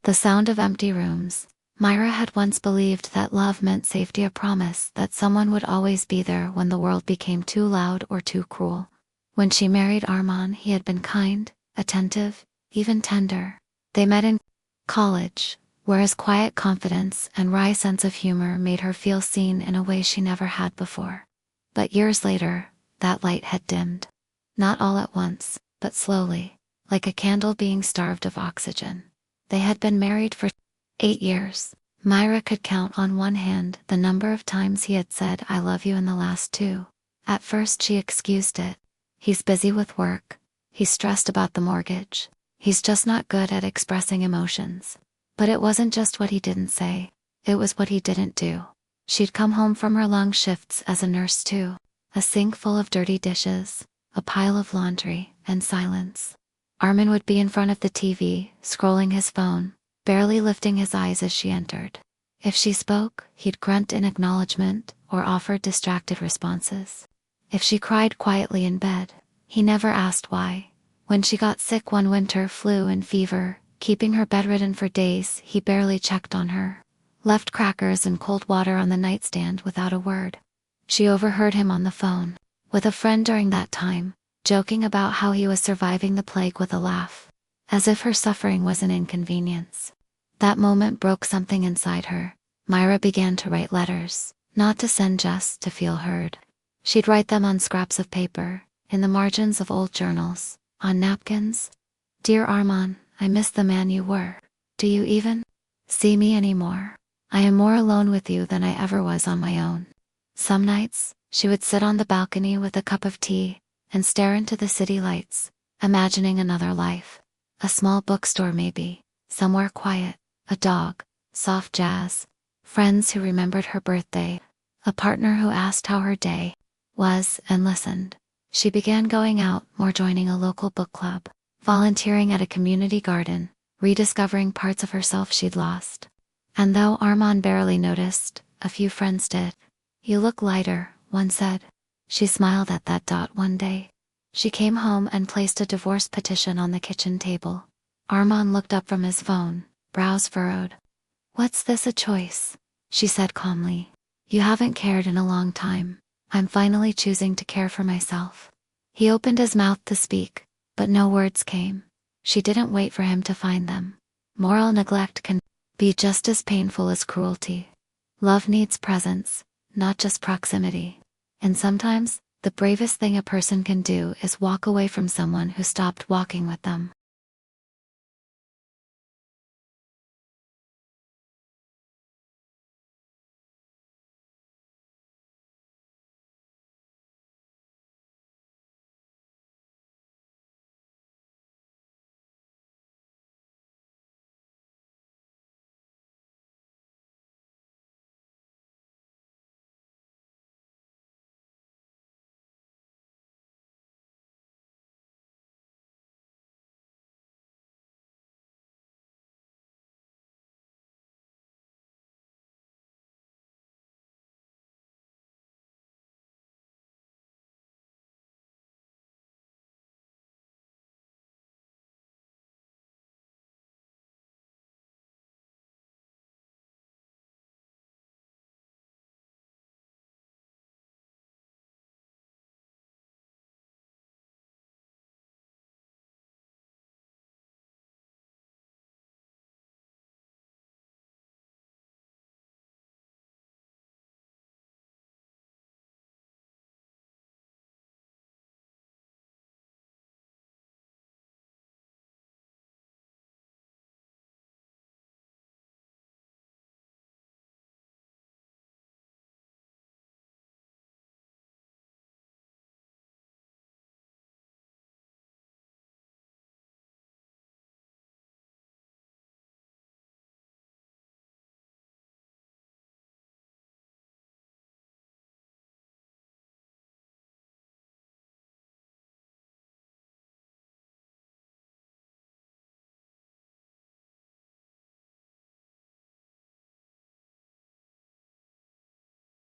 The sound of empty rooms. Myra had once believed that love meant safety, a promise that someone would always be there when the world became too loud or too cruel. When she married Armand, he had been kind, attentive, even tender. They met in college, where his quiet confidence and wry sense of humor made her feel seen in a way she never had before. But years later, that light had dimmed. Not all at once, but slowly, like a candle being starved of oxygen. They had been married for 8 years. Myra could count on one hand the number of times he had said "I love you" in the last 2. At first she excused it. He's busy with work. He's stressed about the mortgage. He's just not good at expressing emotions. But it wasn't just what he didn't say. It was what he didn't do. She'd come home from her long shifts as a nurse too. A sink full of dirty dishes, a pile of laundry, and silence. Armin would be in front of the TV, scrolling his phone, barely lifting his eyes as she entered. If she spoke, he'd grunt in acknowledgement or offer distracted responses. If she cried quietly in bed, he never asked why. When she got sick one winter, flu and fever, keeping her bedridden for days, he barely checked on her. Left crackers and cold water on the nightstand without a word. She overheard him on the phone with a friend during that time, joking about how he was surviving the plague with a laugh, as if her suffering was an inconvenience. That moment broke something inside her. Myra began to write letters, not to send, just to feel heard. She'd write them on scraps of paper, in the margins of old journals, on napkins. "Dear Armand, I miss the man you were. Do you even see me anymore? I am more alone with you than I ever was on my own." Some nights, she would sit on the balcony with a cup of tea and stare into the city lights, imagining another life. A small bookstore maybe, somewhere quiet, a dog, soft jazz, friends who remembered her birthday, a partner who asked how her day was and listened. She began going out more, joining a local book club, volunteering at a community garden, rediscovering parts of herself she'd lost. And though Armand barely noticed, a few friends did. "You look lighter," one said. She smiled at that. One day, she came home and placed a divorce petition on the kitchen table. Armand looked up from his phone, brows furrowed. "What's this, a choice?" she said calmly. "You haven't cared in a long time. I'm finally choosing to care for myself." He opened his mouth to speak, but no words came. She didn't wait for him to find them. Moral neglect can be just as painful as cruelty. Love needs presence, not just proximity. And sometimes, the bravest thing a person can do is walk away from someone who stopped walking with them.